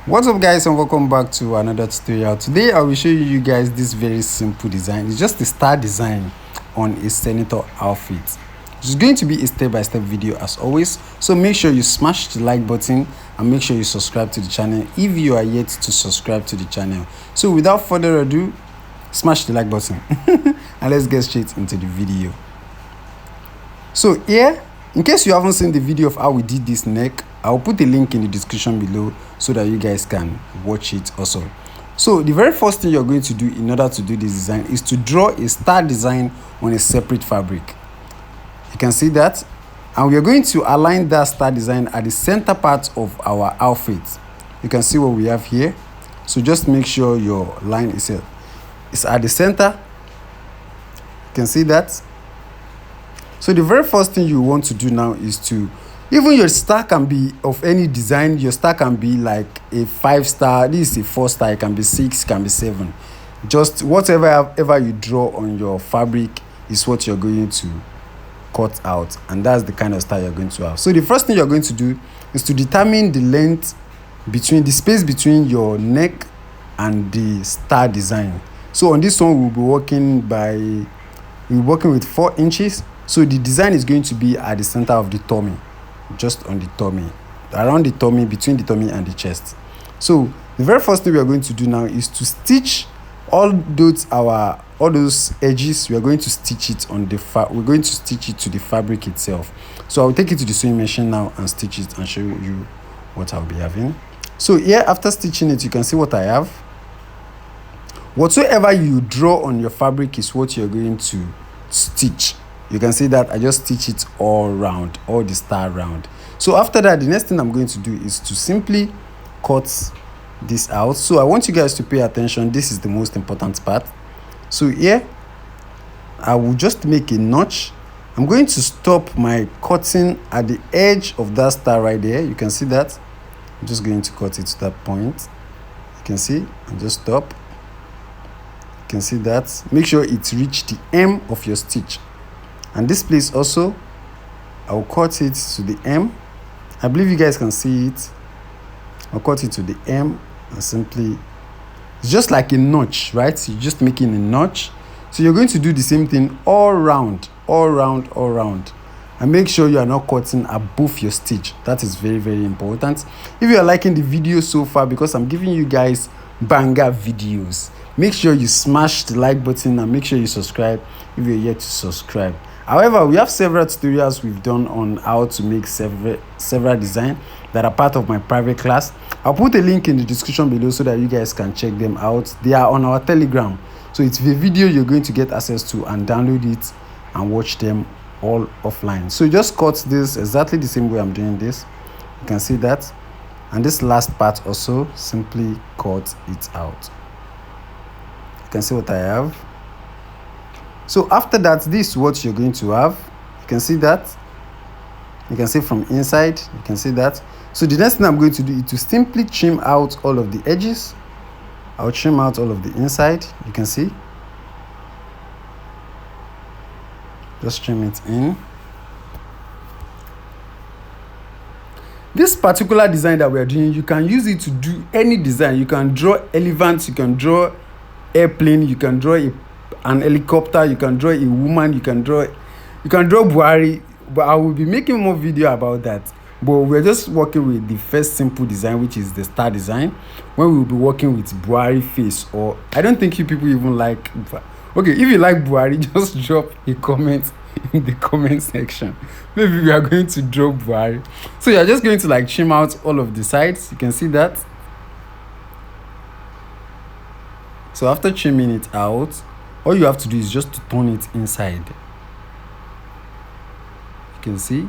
What's up guys, and welcome back to another tutorial. Today I will show you guys this very simple design. It's just a star design on a senator outfit. It's going to be a step-by-step video as always, so make sure you smash the like button and make sure you subscribe to the channel if you are yet to subscribe to the channel. So without further ado, smash the like button and let's get straight into the video. So here, in case you haven't seen the video of how we did this neck, I'll put a link in the description below so that you guys can watch it also. So the very first thing you're going to do in order to do this design is to draw a star design on a separate fabric. You can see that, and we are going to align that star design at the center part of our outfit. You can see what we have here. So just make sure your line is at the center. You can see that. So the very first thing you want to do now is to, even your star can be of any design. Your star can be like a 5-star, this is a 4-star, it can be 6, it can be 7. Just whatever you draw on your fabric is what you're going to cut out, and that's the kind of star you're going to have. So the first thing you're going to do is to determine the length between the space between your neck and the star design. So on this one we'll be working with 4 inches. So the design is going to be at the center of the tummy, just on the tummy, around the tummy, between the tummy and the chest. So the very first thing we are going to do now is to stitch all those edges. We are going to stitch it on the we're going to stitch it to the fabric itself. So I'll take it to the sewing machine now and stitch it and show you what I'll be having. So here, after stitching it, you can see what I have. Whatsoever you draw on your fabric is what you're going to stitch. You can see that I just stitch it all round, all the star round. So after that, the next thing I'm going to do is to simply cut this out. So I want you guys to pay attention. This is the most important part. So here, I will just make a notch. I'm going to stop my cutting at the edge of that star right there. You can see that. I'm just going to cut it to that point. You can see, and just stop. You can see that. Make sure it reaches the hem of your stitch. And this place also, I'll cut it to the hem. I believe you guys can see it. I'll cut it to the hem and simply, it's just like a notch, right? You're just making a notch. So you're going to do the same thing all round, all round, all round. And make sure you are not cutting above your stitch. That is very, very important. If you are liking the video so far, because I'm giving you guys banger videos, make sure you smash the like button and make sure you subscribe if you're yet to subscribe. However, we have several tutorials we've done on how to make several designs that are part of my private class. I'll put a link in the description below so that you guys can check them out. They are on our Telegram. So it's a video you're going to get access to and download it and watch them all offline. So just cut this exactly the same way I'm doing this. You can see that. And this last part also, simply cut it out. You can see what I have. So after that, this is what you're going to have. You can see that. You can see from inside. You can see that. So the next thing I'm going to do is to simply trim out all of the edges. I'll trim out all of the inside. You can see. Just trim it in. This particular design that we are doing, you can use it to do any design. You can draw elephants, you can draw airplane, you can draw an helicopter, you can draw a woman, you can draw Buhari, but I will be making more video about that. But we're just working with the first simple design, which is the star design, when we'll be working with Buhari face. Or I don't think you people even like, okay, if you like Buhari, just drop a comment in the comment section. Maybe we are going to draw Buhari. So you're just going to like trim out all of the sides. You can see that. So after trimming it out, all you have to do is just to turn it inside. You can see,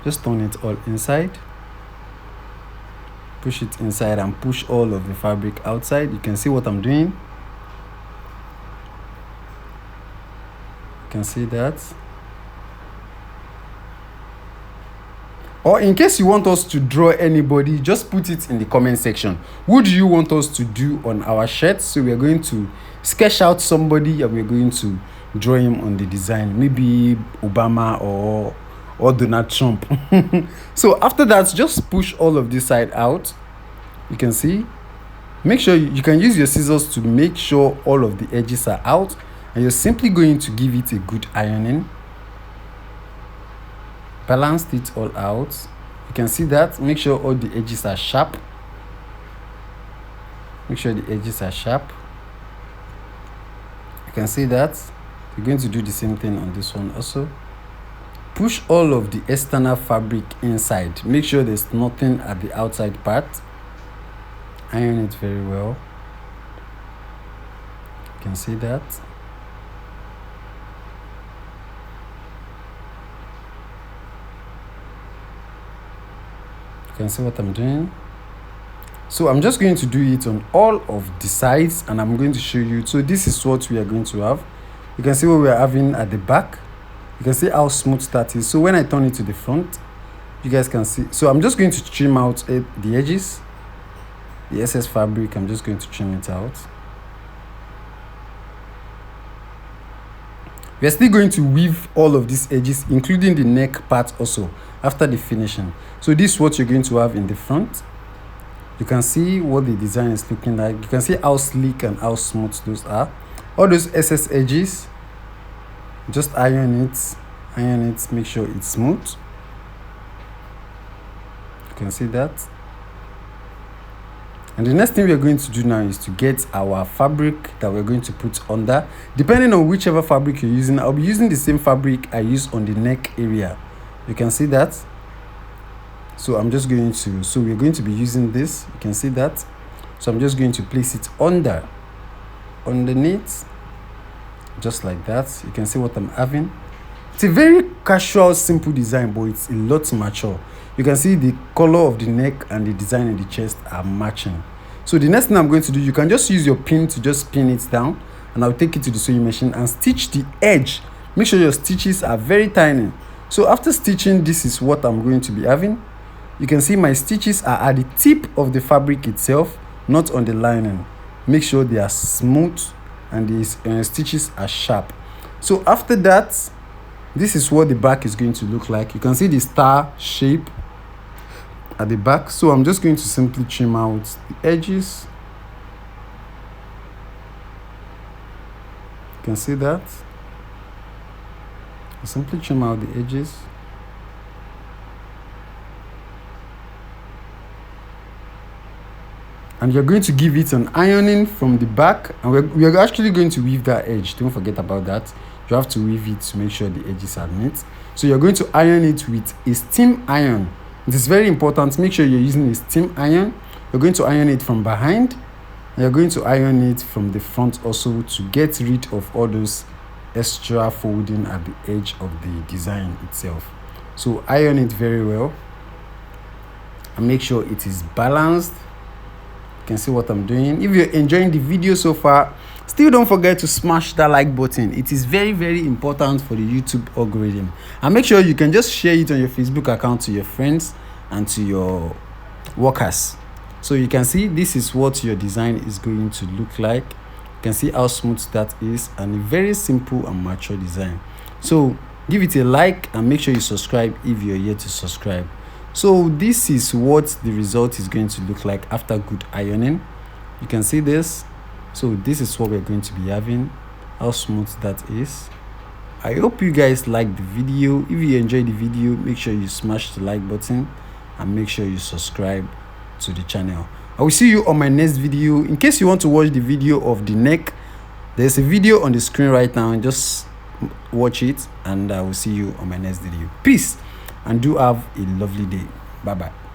just turn it all inside. Push it inside and push all of the fabric outside. You can see what I'm doing. You can see that. Or in case you want us to draw anybody, just put it in the comment section. Who do you want us to do on our shirts? So we are going to sketch out somebody and we're going to draw him on the design. Maybe Obama or or Donald Trump. So after that, just push all of this side out You can see, make sure you can use your scissors to make sure all of the edges are out, and you're simply going to give it a good ironing. Balanced it all out. You can see that. Make sure all the edges are sharp. Make sure the edges are sharp. You can see that. You're going to do the same thing on this one also. Push all of the external fabric inside. Make sure there's nothing at the outside part. Iron it very well. You can see that. You can see what I'm doing. So I'm just going to do it on all of the sides, and I'm going to show you. So this is what we are going to have. You can see what we are having at the back. You can see how smooth that is. So when I turn it to the front, you guys can see. So I'm just going to trim out the edges, the excess fabric. I'm just going to trim it out. We are still going to weave all of these edges, including the neck part also, after the finishing. So this is what you're going to have in the front. You can see what the design is looking like. You can see how sleek and how smooth those are. All those excess edges, just iron it, make sure it's smooth. You can see that. And the next thing we are going to do now is to get our fabric that we're going to put under. Depending on whichever fabric you're using, I'll be using the same fabric I use on the neck area. You can see that. So I'm just going to, so we're going to be using this. You can see that. So I'm just going to place it underneath, just like that. You can see what I'm having. It's a very casual, simple design, but it's a lot mature. You can see the color of the neck and the design in the chest are matching. So the next thing I'm going to do, you can just use your pin to just pin it down, and I'll take it to the sewing machine and stitch the edge. Make sure your stitches are very tiny. So after stitching, this is what I'm going to be having. You can see my stitches are at the tip of the fabric itself, not on the lining. Make sure they are smooth and these stitches are sharp. So after that, this is what the back is going to look like. You can see the star shape at the back. So I'm just going to simply trim out the edges. You can see that. I simply trim out the edges. And you're going to give it an ironing from the back, and we're actually going to weave that edge. Don't forget about that. You have to weave it to make sure the edges are neat. So you're going to iron it with a steam iron. It is very important. Make sure you're using a steam iron. You're going to iron it from behind, and you're going to iron it from the front also, to get rid of all those extra folding at the edge of the design itself. So iron it very well and make sure it is balanced. You can see what I'm doing. If you're enjoying the video so far, still don't forget to smash that like button. It is very, very important for the YouTube algorithm. And make sure you can just share it on your Facebook account to your friends and to your workers. So you can see this is what your design is going to look like. You can see how smooth that is, and a very simple and mature design. So give it a like and make sure you subscribe if you're yet to subscribe. So this is what the result is going to look like after good ironing. You can see this. So this is what we're going to be having, how smooth that is. I hope you guys like the video. If you enjoyed the video, make sure you smash the like button and make sure you subscribe to the channel. I will see you on my next video. In case you want to watch the video of the neck, there's a video on the screen right now. Just watch it, and I will see you on my next video. Peace, and do have a lovely day. Bye bye.